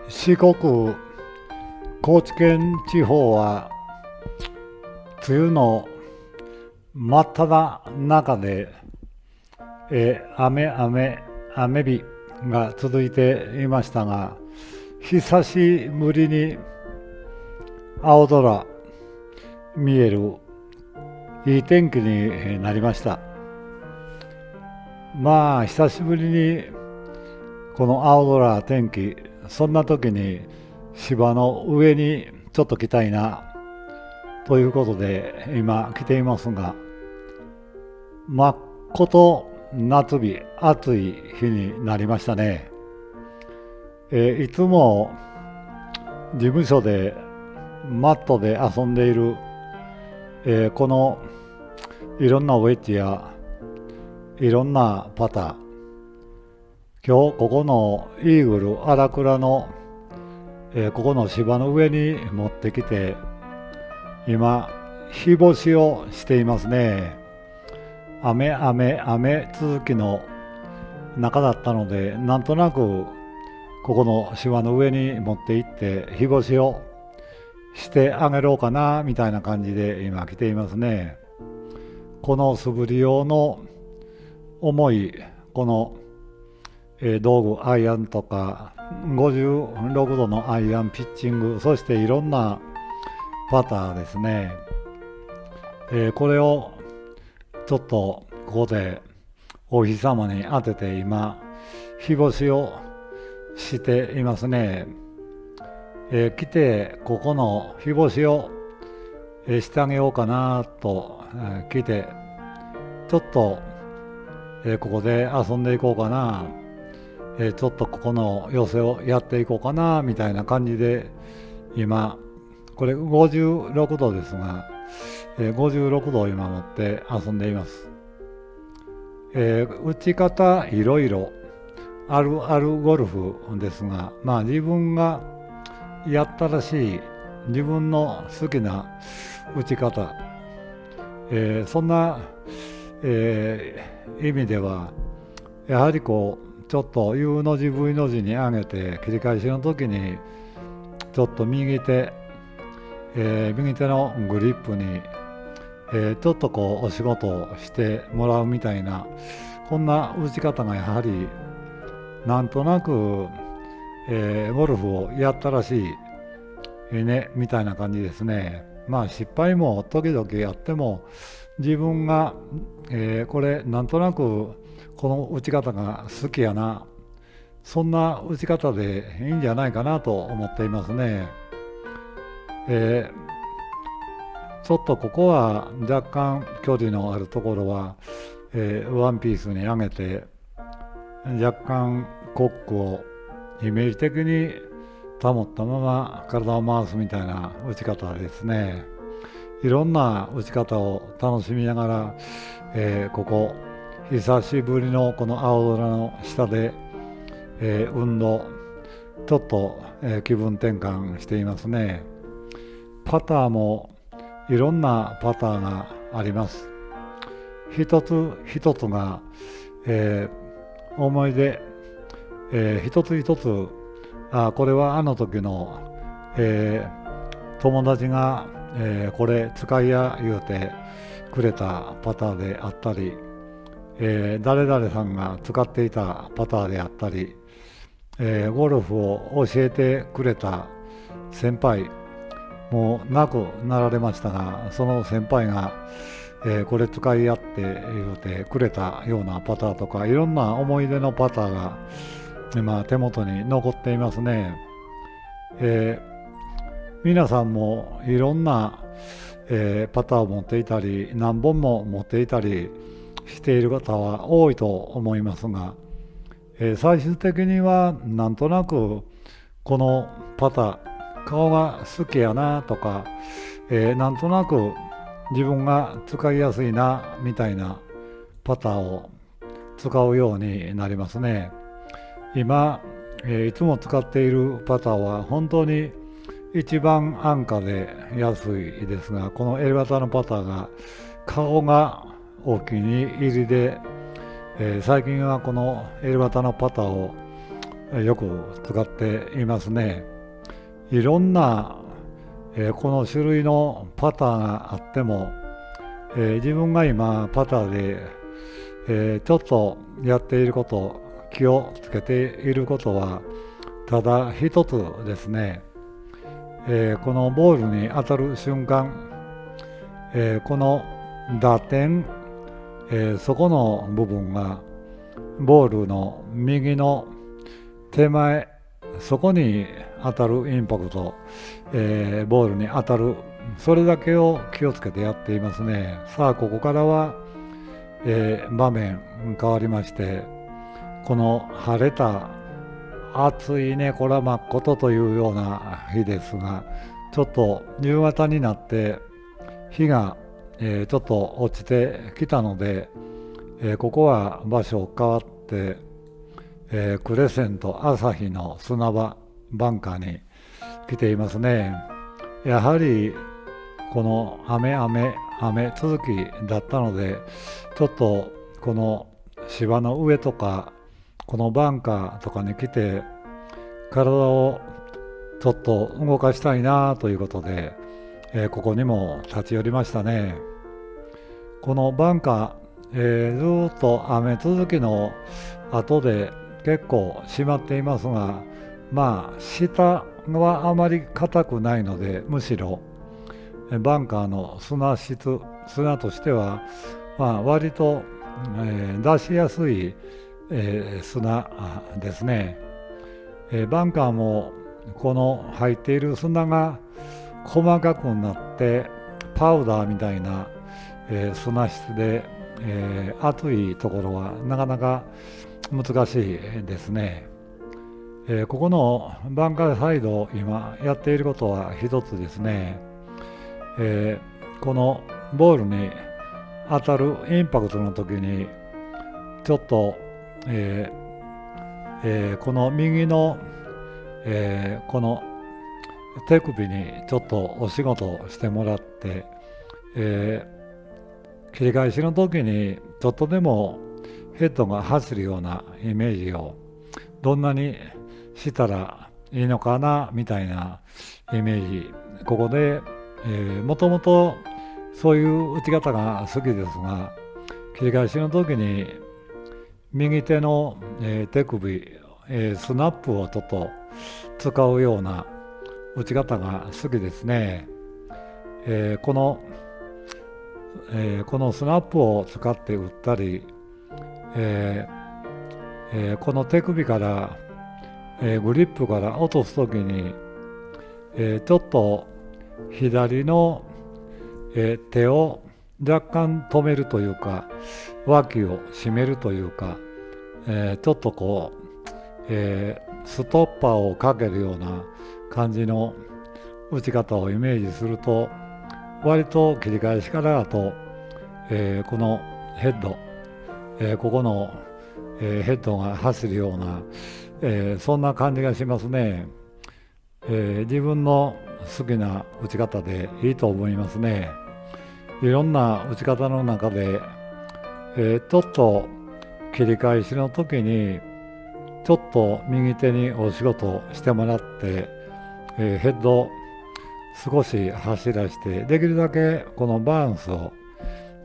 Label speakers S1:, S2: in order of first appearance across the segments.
S1: 四国、高知県地方は梅雨の真っ只中で、雨日が続いていましたが、久しぶりに青空見えるいい天気になりました。まあ久しぶりにこの青空天気、そんな時に芝の上にちょっと来たいなということで今来ていますが、真っこと夏日、暑い日になりましたね。いつも事務所でマットで遊んでいる、このいろんなウェッジやいろんなパター、今日ここのイーグル荒倉の、ここの芝の上に持ってきて今日干しをしていますね。雨続きの中だったので、なんとなくここの芝の上に持って行って日干しをしてあげろうかなみたいな感じで今来ていますね。この素振り用の重いこの、道具、アイアンとか56度のアイアンピッチング、そしていろんなパターですね。これをちょっとここでお日様に当てて今日干しをしていますね。来てここの日干しをしてあげようかなと来て、ちょっとここで遊んでいこうかな、ちょっとここの寄せをやっていこうかなみたいな感じで今これ56度ですが、56度を今持って遊んでいます。打ち方いろいろあるゴルフですが、まあ自分がやったらしい自分の好きな打ち方、そんな、意味ではやはりこうちょっと U の字 V の字に上げて切り返しの時にちょっと右手のグリップに、ちょっとこうお仕事をしてもらうみたいな、こんな打ち方がやはりなんとなく、ゴルフをやったらしい、ねみたいな感じですね。まあ失敗も時々あっても自分が、これなんとなくこの打ち方が好きやな、そんな打ち方でいいんじゃないかなと思っていますね。ちょっとここは若干距離のあるところは、ワンピースに上げて若干コックをイメージ的に保ったまま体を回すみたいな打ち方ですね。いろんな打ち方を楽しみながら、ここ久しぶりのこの青空の下で、運動ちょっと、気分転換していますね。パターもいろんなパターがあります。一つ一つが、思い出、一つ一つ、これはあの時の、友達が、これ使いや言うてくれたパターであったり、誰々さんが使っていたパターであったり、ゴルフを教えてくれた先輩、もう亡くなられましたが、その先輩が、これ使いやって言うてくれたようなパターとか、いろんな思い出のパターが今手元に残っていますね。皆さんもいろんな、パターを持っていたり何本も持っていたりしている方は多いと思いますが、最終的にはなんとなくこのパター顔が好きやなとか、なんとなく自分が使いやすいなみたいなパターを使うようになりますね。今、いつも使っているパターは本当に一番安価で安いですが、この L 型のパターが顔がお気に入りで、最近はこの L 型のパターをよく使っていますね。いろんな、この種類のパターがあっても、自分が今パターで、ちょっとやっていること、気をつけていることはただ一つですね。このボールに当たる瞬間、この打点、そこの部分がボールの右の手前、そこに当たるインパクト、ボールに当たる、それだけを気をつけてやっていますね。さあここからは、場面変わりまして、この晴れた暑いね、これはまっことというような日ですが、ちょっと夕方になって日が、ちょっと落ちてきたので、ここは場所変わって、クレセント朝日の砂場バンカーに来ていますね。やはりこの雨続きだったので、ちょっとこの芝の上とかこのバンカーとかに来て体をちょっと動かしたいなということで、ここにも立ち寄りましたね。このバンカー、ずっと雨続きの後で結構閉まっていますが、まあ下はあまり硬くないので、むしろバンカーの砂としては、まあ、割と、出しやすい、砂ですね。バンカーもこの入っている砂が細かくなってパウダーみたいな、砂質で、熱いところはなかなか難しいですね。ここのバンカーサイド今やっていることは一つですね。このボールに当たるインパクトの時にちょっと、この右の、この手首にちょっとお仕事してもらって、切り返しの時にちょっとでもヘッドが走るようなイメージをどんなにしたらいいのかなみたいなイメージ、ここでもともとそういう打ち方が好きですが、切り返しの時に右手の、手首、スナップをちょっと使うような打ち方が好きですね。このスナップを使って打ったり、この手首から、グリップから落とす時に、ちょっと左の、手を若干止めるというか、脇を締めるというか、ちょっとこう、ストッパーをかけるような感じの打ち方をイメージすると、割と切り返しからだと、このヘッド、ここの、ヘッドが走るような、そんな感じがしますね。自分の好きな打ち方でいいと思いますね。いろんな打ち方の中で、ちょっと切り返しの時にちょっと右手にお仕事してもらって、ヘッド少し走らして、できるだけこのバウンスを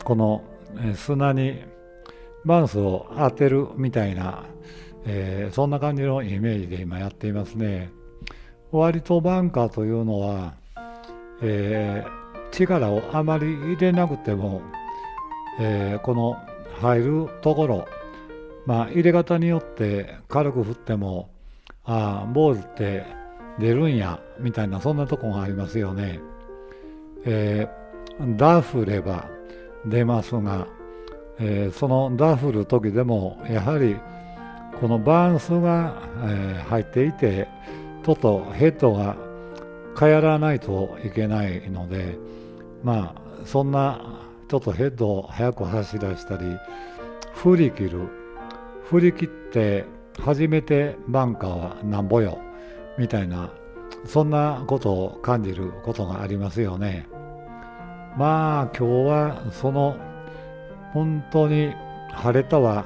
S1: この砂にバウンスを当てるみたいな、そんな感じのイメージで今やっていますね。割とバンカーというのは、力をあまり入れなくても、この入るところ、まあ入れ方によって軽く振っても、ボールって出るんやみたいな、そんなとこがありますよね。ダフれば出ますが、そのダフる時でもやはりこのバウンスが、入っていて、ちょっとヘッドが返らないといけないので、まあそんなちょっとヘッドを速く走らせたり、振り切って初めてバンカーはなんぼよみたいな、そんなことを感じることがありますよね。まあ今日はその本当に晴れたは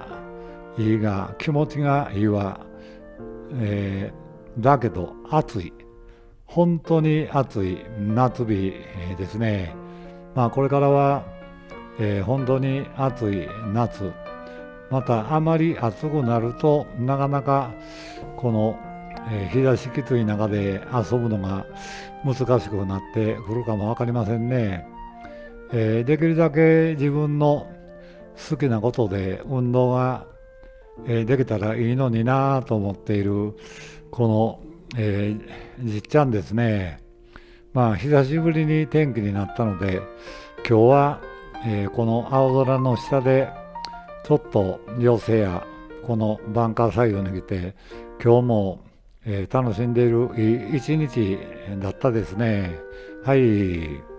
S1: いいが気持ちがいいわ、だけど暑い、本当に暑い夏日ですね。これからは、本当に暑い夏、またあまり暑くなるとなかなかこの、日差しきつい中で遊ぶのが難しくなってくるかも分かりませんね。できるだけ自分の好きなことで運動が、できたらいいのになと思っているこの、じっちゃんですね。久しぶりに天気になったので今日は、この青空の下でちょっと寄せやこのバンカーサイドに来て今日も、楽しんでいるいい一日だったですね。はい。